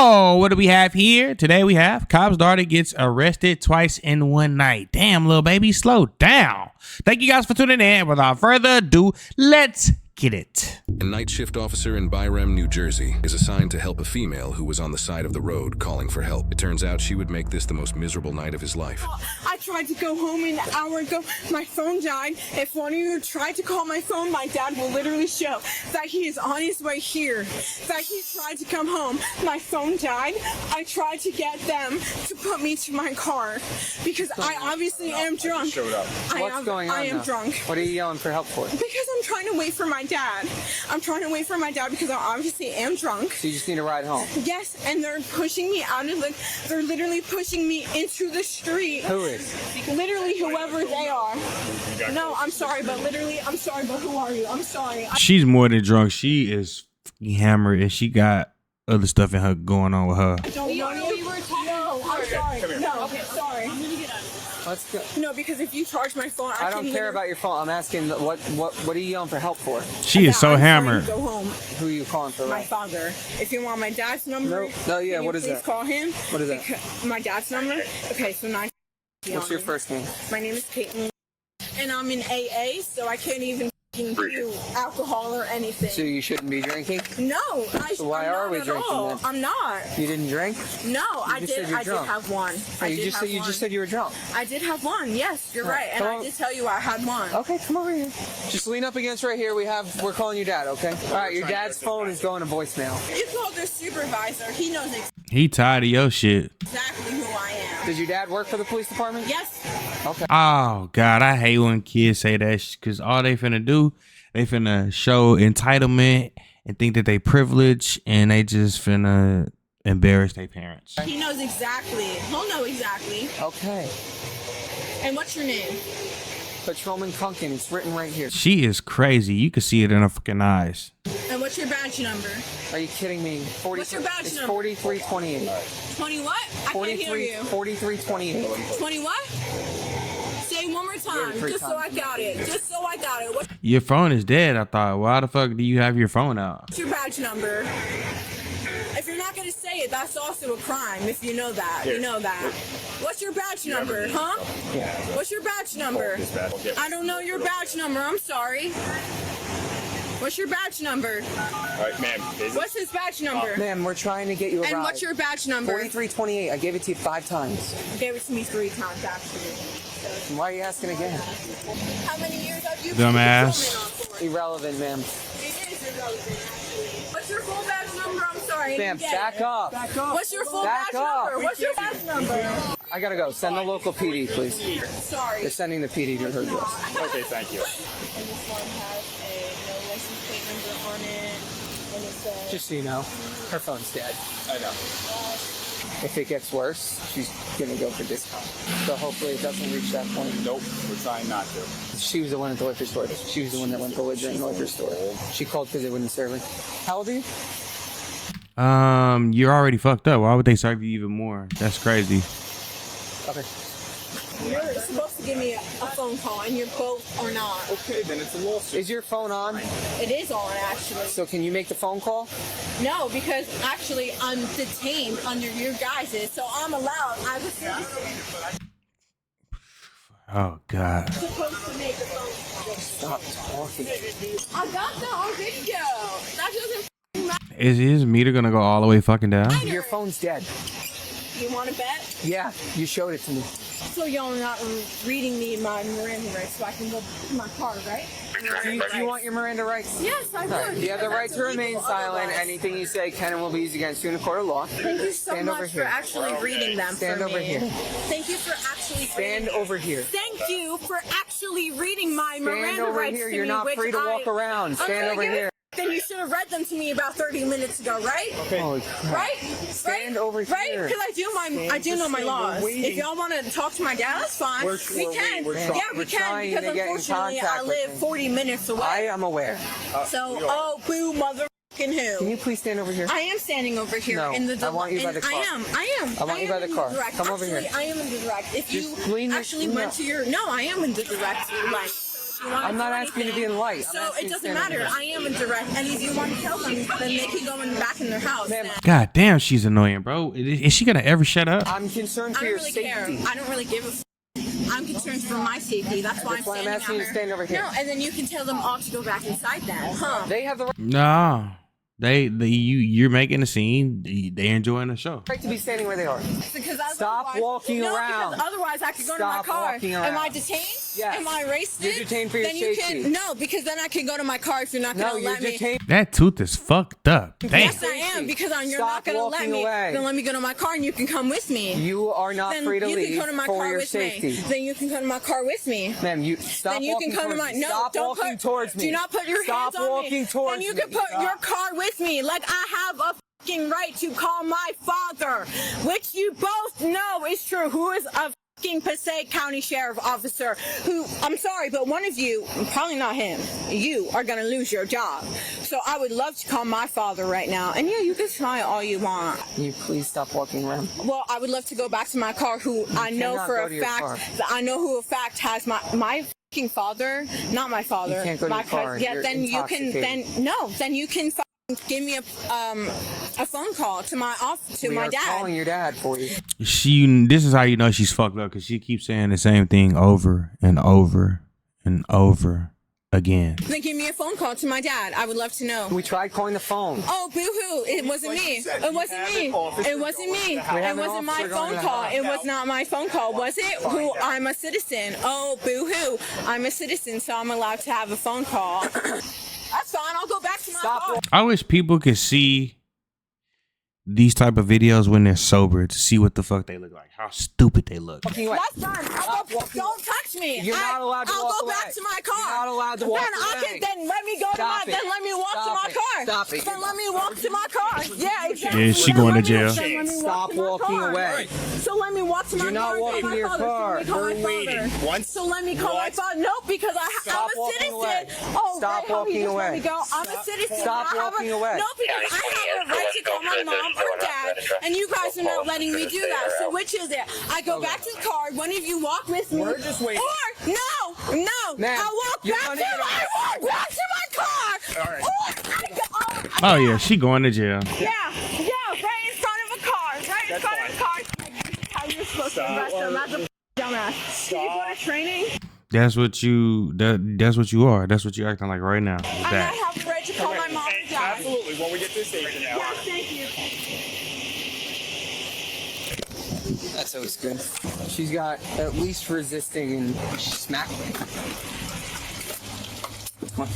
So, what do we have here? Today we have cop's daughter gets arrested twice in one night. Damn, little baby, slow down. Thank you guys for tuning in. Without further ado, let's get it. A night shift officer in Byram, New Jersey, is assigned to help a female who was on the side of the road calling for help. It turns out she would make this the most miserable night of his life. I tried to go home an hour ago. My phone died. If one of you tried to call my phone, my dad will literally show that he is on his way here. That he tried to come home. My phone died. I tried to get them to put me to my car because I obviously am drunk. What's going on? I am now? drunk. What are you yelling for help for? Because I'm trying to wait for my dad. I'm trying to wait for my dad because I obviously am drunk. So you just need a ride home? Yes, and they're pushing me out of the. They're literally pushing me into the street. Who is? Literally, whoever they are. No, I'm sorry, but literally, I'm sorry, but who are you? I'm sorry. She's more than drunk. She is fucking hammered, and she got other stuff in her going on with her. I don't know you. No, I'm sorry. No, okay, sorry. Let's go. No, because if you charge my phone, I don't care about your phone. I'm asking what are you yelling for help for? She is so I'm trying hammered. to go home. Who are you calling for? My Right? father. If you want my dad's number, No, yeah, can you what is please that? call him. What is that? Because my dad's number. Okay, so nice. What's your first name? My name is Caitlin, and I'm in AA, so I can't even do alcohol or anything. So you shouldn't be drinking? No, So why I'm are not we at drinking all. then? I'm not. You didn't drink? No, I just said did. you're I did drunk. have one. Oh, I you did just have said you one. just said you were drunk. I did have one. Yes, you're right, and Come I on. did tell you I had one. Okay, come over here. Just lean up against right here. We're calling your dad, okay? All right, your dad's phone is going to voicemail. You called the supervisor. He knows He tired of your shit. exactly who I am. Does your dad work for the police department? Yes. Okay. Oh, God, I hate when kids say that because all they finna do, they finna show entitlement and think that they privilege, and they just finna embarrass their parents. He knows exactly. He'll know exactly. Okay. And what's your name? Patrolman Kunkin. It's written right here. She is crazy. You can see it in her fucking eyes. And what's your badge number? Are you kidding me? 40, What's your badge it's number? 4328. 20 what? I can't hear you. 4328. 20 what? Say it one more time, 33 just so I got it. Just so I got it. What's Your phone is dead. I thought, why the fuck do you have your phone out? your badge number? If you're not gonna say it, that's also a crime. If you know that, you know that. What's your badge number, huh? What's your badge number? I don't know your badge number. I'm sorry. What's your badge number? All right, ma'am. What's his badge number? Ma'am, we're trying to get you a And ride. what's your badge number? 4328. I gave it to you 5 times. You gave it to me 3 times, actually. And why are you asking again? How many years have you Dumbass. been patrolman on for? Irrelevant, ma'am. It is irrelevant, actually. What's your full badge number? I'm sorry. I Ma'am, didn't get back it. up. What's your full Back badge up. number? What's your badge number? I gotta go. Send the local PD, please. Sorry. They're sending the PD to her address. Okay, thank you. And this one has a no license plate number on it. And it says Just so you know, her phone's dead. I know. If it gets worse, she's gonna go for discount. So hopefully it doesn't reach that point. Nope, we're trying not to. She was the one at the liquor store. She was the one that went belligerent in the liquor store. She called because they wouldn't serve her. How old are you? You're already fucked up. Why would they serve you even more? That's crazy. Okay. you're supposed to give me a phone call, and you both are not. Okay, then it's a lawsuit. Is your phone on? It is on, actually. So can you make the phone call? No, because actually I'm detained under your guys's, so I'm allowed. I was Oh, God. supposed to make a phone call. Stop talking. I got that on video. That doesn't Is his meter gonna go all the way fucking down? Your phone's dead. You want to bet? Yeah, you showed it to me. So y'all not reading me my Miranda rights so I can go to my car, right? Do you want your Miranda rights? Yes, I All right. would. You have the right That's to remain illegal silent. otherwise. Anything you say can and will be used against you in a court of law. Thank you so Stand over much for here. actually reading them Stand for over me. here. Thank you for actually Stand over here. Thank you for actually reading my Stand Miranda over rights here. to You're me, not which free to walk around. I'm Stand gonna over give it- here. Then you should have read them to me about 30 minutes ago, right? Holy crap. Right? Stand right? over Right? here. Because I do know my Stand. laws. We're waiting. If y'all want to talk to my dad, that's fine. We're we can. we're Yeah, trying- we we're can trying because to get in unfortunately I contact with live him. 40 minutes away. I am aware. So, oh, boo, motherfucking Can who? you please stand over here? I am standing over here No, in the I want you by and the car. I am. I want you by the in car. direct. Come over here. Actually, I am in the direct. If Just you lean actually no. went to your I am in the direct line. She wanted I'm not do asking you to anything. be in light. I'm So asking it you to doesn't stand over matter. here. I am indirect, and if you want to kill them, then they can go back in their house. Ma'am, then. God damn, she's annoying, bro. Is she gonna ever shut up? I'm concerned I for don't your really safety. care. I don't really give a. I'm concerned for my safety. That's why That's why I'm I'm asking you to standing stand over here. No, and then you can tell them all to go back inside then, huh? They have the Nah. You're making a scene. They enjoying the show. right to be standing where they are. Because Stop otherwise- walking no, around. Because otherwise, I could go Stop to my car. walking Am around. I detained? Yes. Am I arrested? You're detained for your then you safety. Can, no, because then I can go to my car if you're not No, going to you're let me. detained. That tooth is fucked up. Damn. Yes, I am, because you're not Stop going to let walking me. away. Then let me go to my car and you can come with me. You are not Then free to you leave can go to my for car your with safety. me. Then you can come to my car with me. Ma'am, you stop Then you walking can come to towards my me. no. Stop Don't walking put, towards me. Do not put your Stop hands on walking me. towards Then you me. can put your car with me. Like I have a fucking right to call my father, which you both know is true. Who is a fucking Passaic County Sheriff Officer? Who I'm sorry, but one of you, probably not him, you are gonna lose your job. So I would love to call my father right now. And yeah, you can try all you want. Can you please stop walking around? Well, I would love to go back to my car, who I know cannot for go a to your car. fact that I know who a fact has my fucking father, not my father. You can't go to my your car. cousin. Yeah, You're then you can intoxicated. then you can give me a phone call to my We my are dad. calling your dad for you. This is how you know she's fucked up, because she keeps saying the same thing over and over and over again. Then give me a phone call to my dad. I would love to know. We tried calling the phone. Oh, boo-hoo. It wasn't me. It wasn't me. It wasn't me. have It an wasn't my officer going phone to the call. house. It was not my phone call, was it? Who? I'm a citizen. Oh, boo-hoo. I'm a citizen, so I'm allowed to have a phone call. That's fine. I'll go back to my car. I wish people could see these type of videos when they're sober to see what the fuck they look like, how stupid they look. Walking away. That's fine. Stop walking Don't touch me. You're not allowed to I'll walk go back away. to my car. You're not allowed to walk then I away. can. Then let me go Stop to it. my. Then let me walk Stop to my it. car. Stop it. Then let me walk to my car. Yeah, exactly. Yeah, she Then going let to me- jail. then let me walk Stop to my walking car. away. So let me walk to my Do not car. walk and call to your my father. car. So let me call We're my father. waiting. Once- So let me call my What? father. No, because I'm Stop a walking citizen. away. Oh, Stop Ray, honey, walking just let away. me go. I'm a citizen. Stop I have walking a, away. No, because I have a right to call my mom or dad, and you guys are not letting me do that. So which is it? I go back to the car. One of you walk with me. We're just waiting. Or no. Ma'am, I walk you're back to unable- I walk back to my car. All right. Oh yeah, she going to jail. Yeah, right in front of a car. Right in front of a car. How you're supposed to arrest them? That's a dumbass. Can you go to training? That's what you are. That's what you're acting like right now. Is And I that. have a right to call my mom and dad. Absolutely. When we get to the station now. Yeah, thank you. That's always good. She's got at least resisting and she smacked me. Come on.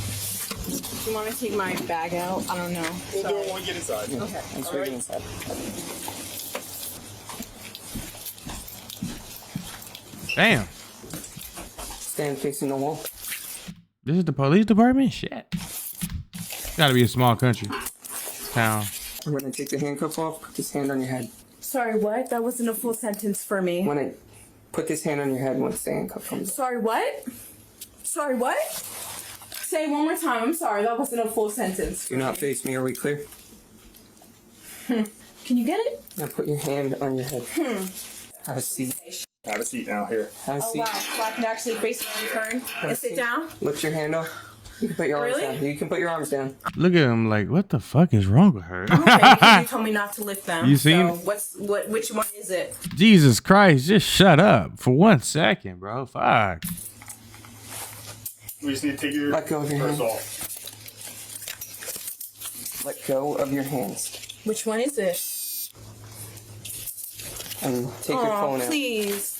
Do you want to take my bag out? I don't know. We'll do it when we get inside. Okay. Thanks for getting inside. Damn. Stand facing the wall. This is the police department? Shit. Gotta be a small country. Town. I'm gonna take the handcuff off. Put this hand on your head. Sorry, what? That wasn't a full sentence for me. When I put this hand on your head once the handcuff comes off. Sorry, what? Sorry, what? Say it one more time. I'm sorry. That wasn't a full sentence. Do not face me. Are we clear? Can you get it? Now put your hand on your head. Have a seat. Have a seat now. Here. Have a Oh, seat. wow. So I can actually face it and turn and sit down? Lift your hand up. You can put your arms Really? down. You can put your arms down. Look at him like, what the fuck is wrong with her? Okay, because you told me not to lift them. You seen So it? which one is it? Jesus Christ, just shut up for 1 second, bro. Fuck. We just need to take your Let go of your purse hand. off. Let go of your hands. Which one is it? And take your Oh, phone out. please.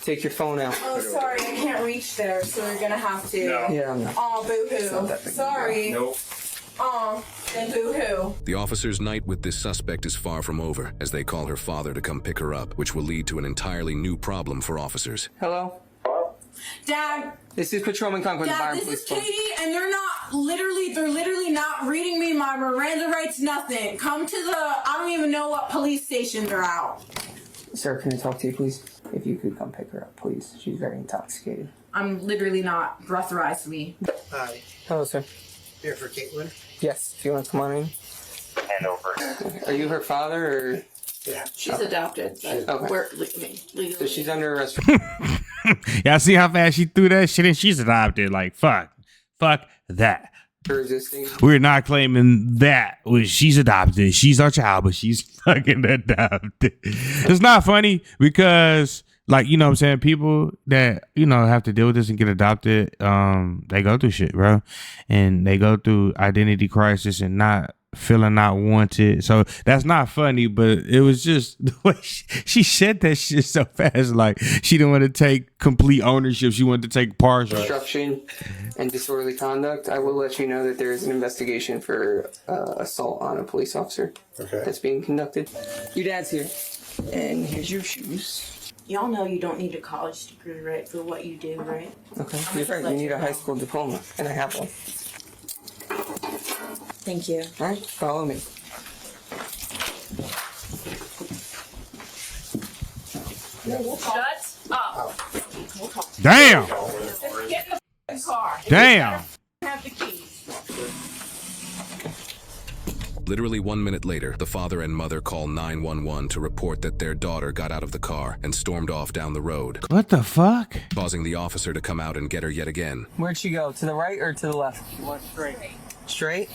Take your phone out. Oh, sorry, I can't reach there, so you're gonna have to. No. Yeah, I'm not. Oh, not boo-hoo. that big. Sorry. Nope. Oh, then boo-hoo. The officer's night with this suspect is far from over, as they call her father to come pick her up, which will lead to an entirely new problem for officers. Hello? Dad, This is Patrolman Concord, the Dad, Byron this Police is Department. Katie, and they're literally not reading me my Miranda rights, nothing. Come to I don't even know what police station they're out. Sir, can I talk to you, please? If you could come pick her up, please. She's very intoxicated. I'm literally not. Breathalyze me. Hi, Hello, sir. here for Caitlin. Yes, if you want to come on in. Hand over. Are you her father, or... Yeah. She's adopted, but Okay. we're legally. So she's under arrest. Y'all see how fast she threw that shit in? She's adopted. Like, fuck that. Resisting. We're not claiming that. She's adopted. She's our child, but she's fucking adopted. It's not funny because, like, you know what I'm saying? People that, you know, have to deal with this and get adopted, they go through shit, bro. And they go through identity crisis and not feeling not wanted. So that's not funny, but it was just the way she said that shit so fast. Like, she didn't want to take complete ownership. She wanted to take partial. Obstruction and disorderly conduct. I will let you know that there is an investigation for assault on a police officer that's being conducted. Your dad's here. And here's your shoes. Y'all know you don't need a college degree, right, for what you do, right? Okay, you're right. You need a high school diploma, and I have one. Thank you. All right, follow me. Shut up. Damn. Get in the car. Damn. Have the keys. Literally 1 minute later, the father and mother call 911 to report that their daughter got out of the car and stormed off down the road, What the fuck? causing the officer to come out and get her yet again. Where'd she go? To the right or to the left? She went straight. Straight?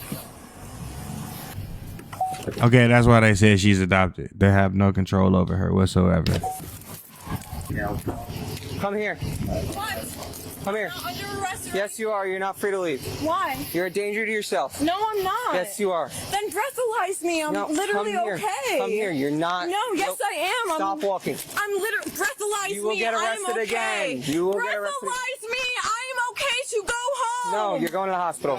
Okay, that's why they said she's adopted. They have no control over her whatsoever. Come here. What? Come here. I'm under arrest. Yes, you are. You're not free to leave. Why? You're a danger to yourself. No, I'm not. Yes, you are. Then breathalyze me. I'm No, literally come here. okay. Come here. You're not. No, yes, Nope. I am. Stop walking. I'm literally breathalyze me. You will get arrested I'm okay. again. You will get arrested. Breathalyze me. I'm okay to go home. No, you're going to the hospital.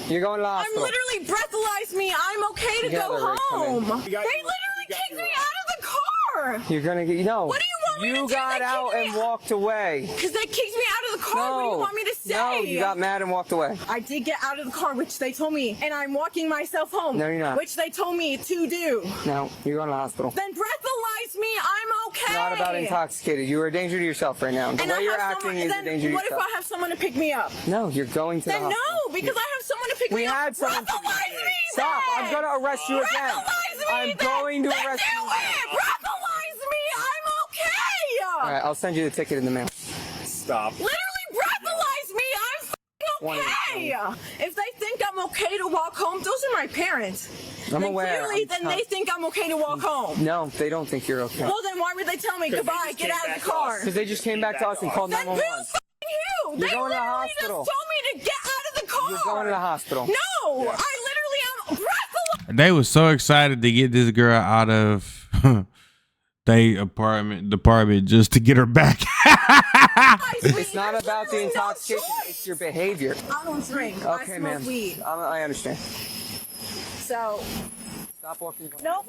You're going to the I'm hospital. literally breathalyze me. I'm okay to Together, go Rick, come in. home. They literally kicked me out of the car. You're going to get. No. What do you want me to You do? got They out kicked me and out. walked away. Because they kicked me out of the car. What do you want me to say? No, you got mad and walked away. I did get out of the car, which they told me, and I'm walking myself home. No, you're not. Which they told me to do. No, you're going to the hospital. Then breathalyze me. I'm okay. Not about intoxicated. You are a danger to yourself right now. The And way I you're have acting someone, is a then danger to what if yourself. I have someone to pick me up? No, you're going to Then the hospital. no, because I have someone to pick We me up. had someone. Breathalyze me. Stop! then. I'm gonna arrest you again. Breathalyze me. I'm then. going to Then arrest do you. it. Breathalyze me. I'm okay. All right, I'll send you the ticket in the mail. Stop. Literally breathalyze me. I'm One okay. If they think I'm okay to walk home, those are my parents. I'm Then aware. Clearly, then they think I'm okay to walk home. No, they don't think you're okay. Well, then why would they tell me goodbye? Get out of the car. Because they just came back to us and called Then 911. who's f***ing you? You're They going to the literally hospital. just told me to get out of the car. You're going to the hospital. No, I literally am breathalyzed. They was so excited to get this girl out of they department just to get her back. It's not about the intoxication. It's your behavior. I don't drink. Okay, I smoke man. weed. I understand. So, Stop walking. nope.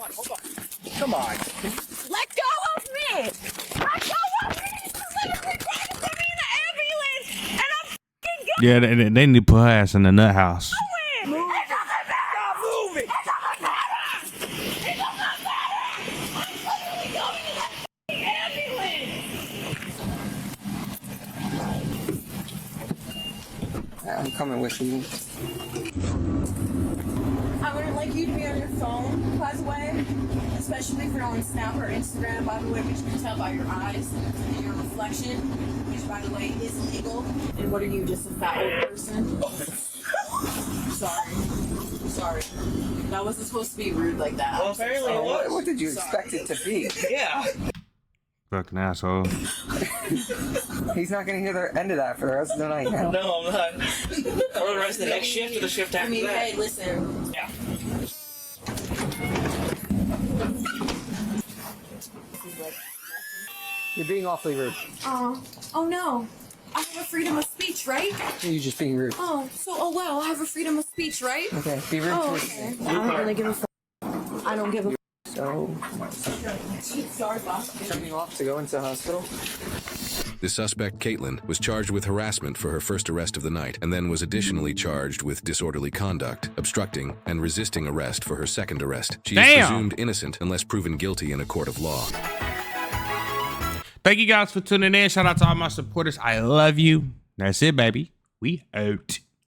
Come on. Let go of me. Let go of me. She's literally trying to put me in an ambulance, and I'm f***ing going. Yeah, they need to put her ass in the nut house. It doesn't matter. Stop moving. It doesn't matter. It doesn't matter. I'm literally going to the f***ing ambulance. I'm coming with you. I wouldn't like you to be on your phone, by the way, especially if you're on Snap or Instagram, by the way, which you can tell by your eyes and your reflection, which, by the way, is illegal. And what are you, just a fat old person? Sorry. That wasn't supposed to be rude like that. Well, apparently it was. What did you expect it to be? Yeah. Fucking asshole. He's not going to hear the end of that for the rest of the night now. No, I'm not. For the rest of the next shift or the shift after I mean, that. hey, listen. Yeah. You're being awfully rude. Oh no. I have a freedom of speech, right? You're just being rude. Oh well, I have a freedom of speech, right? Okay, be rude to Okay. I don't really give a f. I don't give a f. So, Sorry, boss. turning off to go into the hospital. The suspect, Caitlin, was charged with harassment for her first arrest of the night and then was additionally charged with disorderly conduct, obstructing, and resisting arrest for her second arrest. She is Damn. presumed innocent unless proven guilty in a court of law. Thank you guys for tuning in. Shout out to all my supporters. I love you. That's it, baby. We out.